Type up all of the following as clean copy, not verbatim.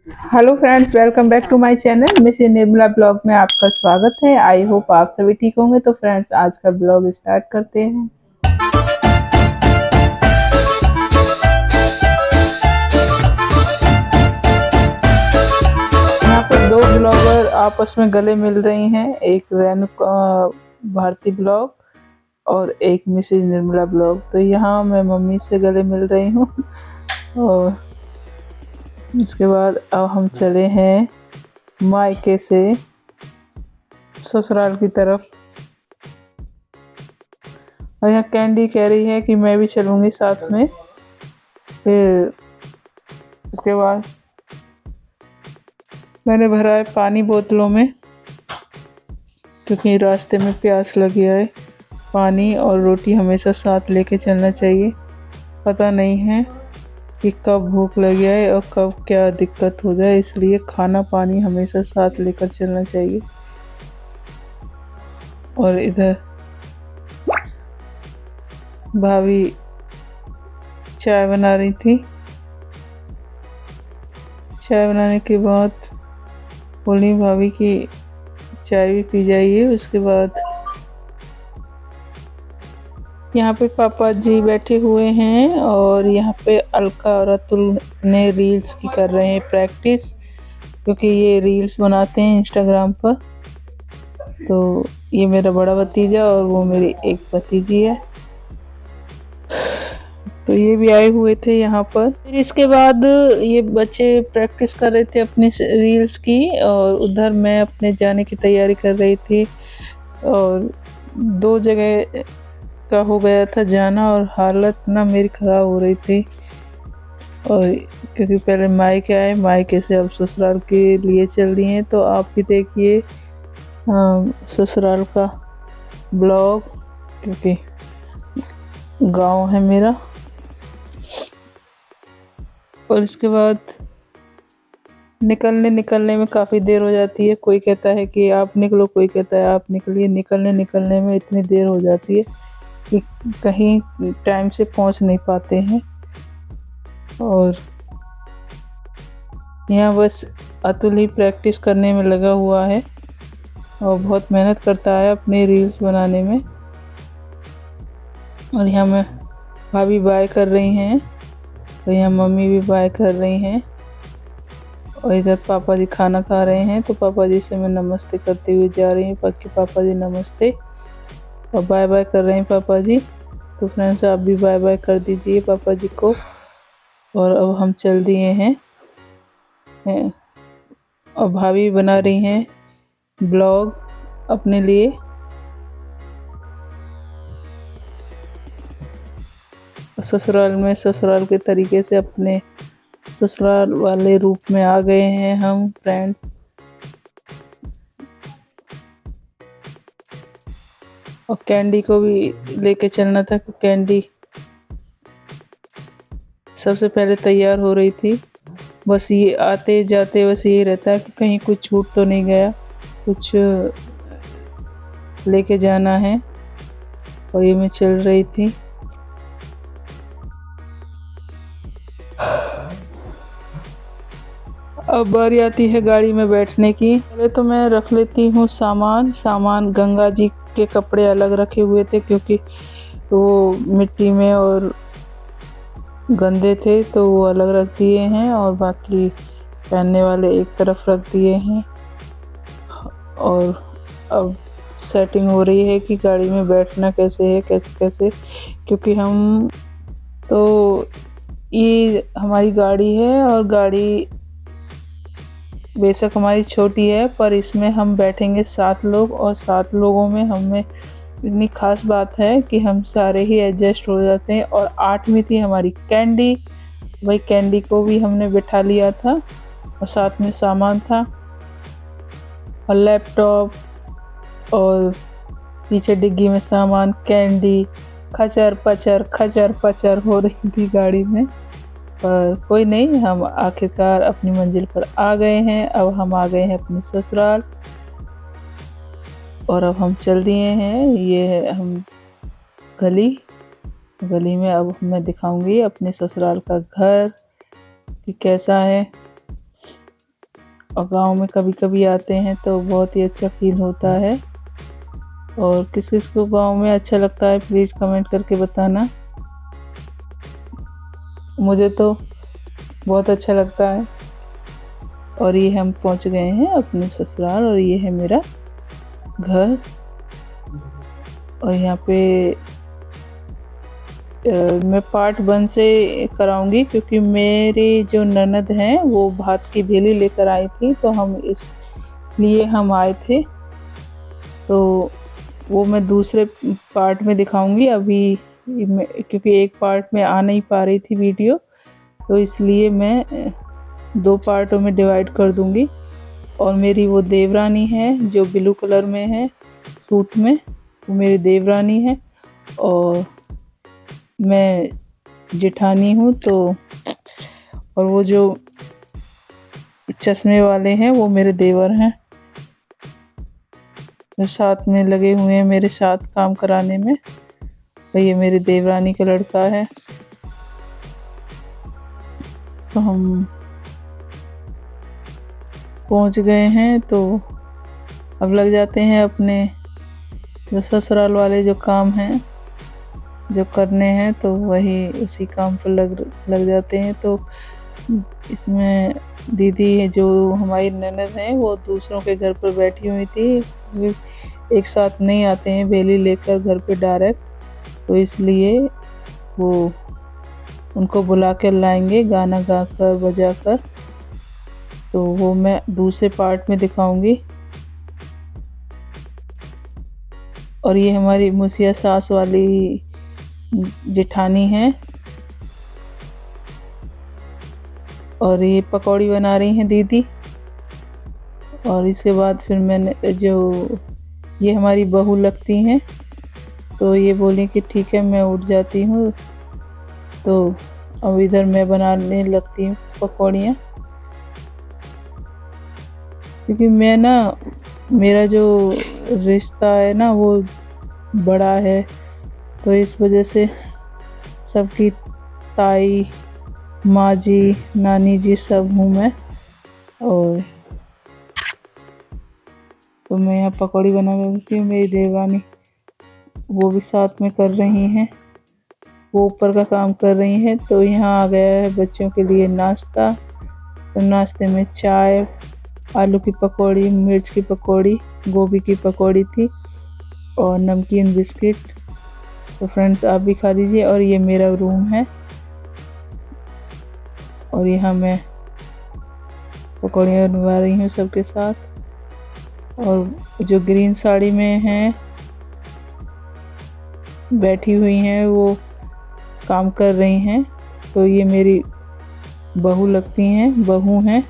Hello friends, welcome back to my channel miss Nirmala blog में आपका स्वागत है। आई होप आप सभी ठीक होंगे। तो फ्रेंड्स, आज का ब्लॉग स्टार्ट करते हैं। यहाँ पर दो ब्लॉगर आपस में गले मिल रही हैं, एक रेणुका भारती ब्लॉग और एक मिसेज निर्मला ब्लॉग। तो यहाँ मैं मम्मी से गले मिल रही हूँ और उसके बाद अब हम चले हैं मायके से ससुराल की तरफ। और यहाँ कैंडी कह रही है कि मैं भी चलूँगी साथ में। फिर उसके बाद मैंने भरा है पानी बोतलों में, क्योंकि रास्ते में प्यास लगी है। पानी और रोटी हमेशा साथ लेके चलना चाहिए। पता नहीं है कि कब भूख लग जाए और कब क्या दिक्कत हो जाए, इसलिए खाना पानी हमेशा साथ लेकर चलना चाहिए। और इधर भाभी चाय बना रही थी। चाय बनाने के बाद बोली भाभी की चाय भी पी जाइए। उसके बाद यहाँ पे पापा जी बैठे हुए हैं और यहाँ पे अलका और अतुल ने रील्स की कर रहे हैं प्रैक्टिस, क्योंकि ये रील्स बनाते हैं इंस्टाग्राम पर। तो ये मेरा बड़ा भतीजा और वो मेरी एक भतीजी है। तो ये भी आए हुए थे यहाँ पर। फिर इसके बाद ये बच्चे प्रैक्टिस कर रहे थे अपने रील्स की, और उधर मैं अपने जाने की तैयारी कर रही थी। और दो जगह का हो गया था जाना और हालत ना मेरी ख़राब हो रही थी। और क्योंकि पहले मायके आए, मायके से अब ससुराल के लिए चल रही हैं। तो आप भी देखिए ससुराल का ब्लॉग, क्योंकि गांव है मेरा। और इसके बाद निकलने में काफ़ी देर हो जाती है। कोई कहता है कि आप निकलो, कोई कहता है आप निकलिए। निकलने में इतनी देर हो जाती है कि कहीं टाइम से पहुंच नहीं पाते हैं। और यहाँ बस अतुल ही प्रैक्टिस करने में लगा हुआ है और बहुत मेहनत करता है अपनी रील्स बनाने में। और यहाँ मैं भाभी बाय कर रही हैं, तो यहाँ मम्मी भी बाय कर रही हैं। और इधर पापा जी खाना खा रहे हैं, तो पापा जी से मैं नमस्ते करते हुए जा रही हूँ। पापा जी नमस्ते और बाय बाय कर रहे हैं पापा जी। तो फ्रेंड्स, आप भी बाय बाय कर दीजिए पापा जी को। और अब हम चल दिए हैं और भाभी बना रही हैं ब्लॉग अपने लिए। ससुराल में ससुराल के तरीके से अपने ससुराल वाले रूप में आ गए हैं हम फ्रेंड्स। और कैंडी को भी लेके चलना था, कैंडी सबसे पहले तैयार हो रही थी। बस ये आते जाते बस यही रहता है कि कहीं कुछ छूट तो नहीं गया, कुछ लेके जाना है। और ये मैं चल रही थी। अब बारी आती है गाड़ी में बैठने की। पहले तो मैं रख लेती हूँ सामान। गंगा जी के कपड़े अलग रखे हुए थे, क्योंकि वो मिट्टी में और गंदे थे, तो वो अलग रख दिए हैं। और बाकी पहनने वाले एक तरफ रख दिए हैं। और अब सेटिंग हो रही है कि गाड़ी में बैठना कैसे है, कैसे, क्योंकि हम तो ये हमारी गाड़ी है और गाड़ी बेशक हमारी छोटी है, पर इसमें हम बैठेंगे 7 लोग। और 7 लोगों में हमें इतनी ख़ास बात है कि हम सारे ही एडजस्ट हो जाते हैं। और 8वीं थी हमारी कैंडी, वही कैंडी को भी हमने बिठा लिया था। और साथ में सामान था और लैपटॉप, और पीछे डिग्गी में सामान। कैंडी खचर पचर हो रही थी गाड़ी में, पर कोई नहीं, हम आखिरकार अपनी मंजिल पर आ गए हैं। अब हम आ गए हैं अपने ससुराल और अब हम चल दिए हैं। ये है हम गली में। अब मैं दिखाऊंगी अपने ससुराल का घर कि कैसा है। और गांव में कभी कभी आते हैं तो बहुत ही अच्छा फील होता है। और किस किस को गांव में अच्छा लगता है प्लीज़ कमेंट करके बताना। मुझे तो बहुत अच्छा लगता है। और ये हम पहुंच गए हैं अपने ससुराल और ये है मेरा घर। और यहाँ पे मैं पार्ट 1 से कराऊंगी क्योंकि मेरी जो ननद हैं वो भात की भेली लेकर आई थी, तो हम इसलिए हम आए थे, तो वो मैं दूसरे पार्ट में दिखाऊंगी अभी। क्योंकि एक पार्ट में आ नहीं पा रही थी वीडियो, तो इसलिए मैं 2 पार्टों में डिवाइड कर दूंगी। और मेरी वो देवरानी है जो ब्लू कलर में है सूट में, वो मेरी देवरानी है। और मैं जेठानी हूँ। तो और वो जो चश्मे वाले हैं वो मेरे देवर हैं, जो साथ में लगे हुए हैं मेरे साथ काम कराने में। तो ये मेरी देवरानी का लड़का है। तो हम पहुंच गए हैं, तो अब लग जाते हैं अपने जो ससुराल वाले जो काम हैं जो करने हैं, तो वही उसी काम पर लग जाते हैं। तो इसमें दीदी जो हमारी ननद हैं वो दूसरों के घर पर बैठी हुई थी। एक साथ नहीं आते हैं भेली लेकर घर पे डायरेक्ट, तो इसलिए वो उनको बुला कर लाएंगे गाना गाकर बजाकर। तो वो मैं दूसरे पार्ट में दिखाऊंगी। और ये हमारी मुसिया सास वाली जेठानी है। और ये पकौड़ी बना रही हैं दीदी। और इसके बाद फिर मैंने जो ये हमारी बहू लगती हैं, तो ये बोली कि ठीक है मैं उठ जाती हूँ। तो अब इधर मैं बनाने लगती हूँ पकौड़ियाँ, क्योंकि मैं ना मेरा जो रिश्ता है ना वो बड़ा है, तो इस वजह से सबकी ताई माँ जी नानी जी सब हूँ मैं। और तो मैं यहाँ पकौड़ी बना रही हूँ। मेरी देवानी वो भी साथ में कर रही हैं, वो ऊपर का काम कर रही हैं। तो यहाँ आ गया है बच्चों के लिए नाश्ता। तो नाश्ते में चाय, आलू की पकौड़ी, मिर्च की पकौड़ी, गोभी की पकौड़ी थी और नमकीन बिस्किट। तो फ्रेंड्स आप भी खा लीजिए। और ये मेरा रूम है और यहाँ मैं पकौड़ियाँ बनवा रही हूँ सबके साथ। और जो ग्रीन साड़ी में हैं बैठी हुई हैं वो काम कर रही हैं, तो ये मेरी बहू लगती हैं, बहू हैं।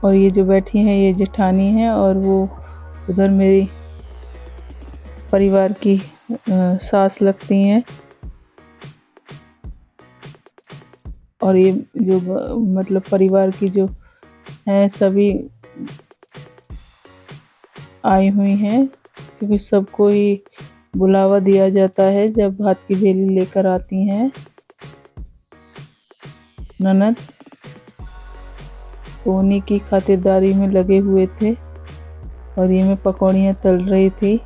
और ये जो बैठी हैं ये जेठानी हैं और वो उधर मेरी परिवार की सास लगती हैं। और ये जो मतलब परिवार की जो हैं सभी आई हुई हैं, क्योंकि सबको ही बुलावा दिया जाता है जब भात की भेली लेकर आती हैं ननद। तो उन्हीं की खातिरदारी में लगे हुए थे। और ये मैं पकौड़ियाँ तल रही थी।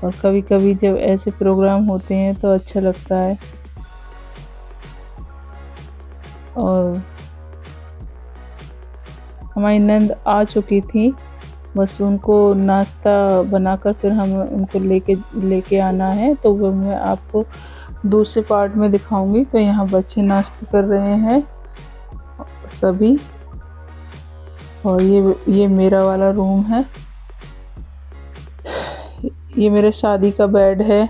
और कभी कभी जब ऐसे प्रोग्राम होते हैं तो अच्छा लगता है। और हमारी नंद आ चुकी थी, बस उनको नाश्ता बनाकर फिर हम उनको लेके आना है, तो वो मैं आपको दूसरे पार्ट में दिखाऊंगी। तो यहाँ बच्चे नाश्ता कर रहे हैं सभी। और ये मेरा वाला रूम है। ये मेरे शादी का बेड है।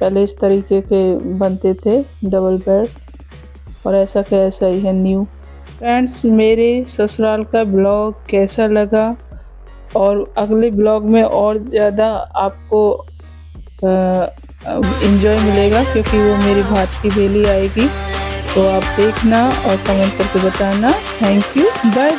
पहले इस तरीके के बनते थे डबल बेड, और ऐसा का ऐसा ही है न्यू। फ्रेंड्स मेरे ससुराल का ब्लॉग कैसा लगा, और अगले ब्लॉग में और ज़्यादा आपको एंजॉय मिलेगा, क्योंकि वो मेरी भात की भेली आएगी। तो आप देखना और कमेंट करके बताना। Thank you, bye.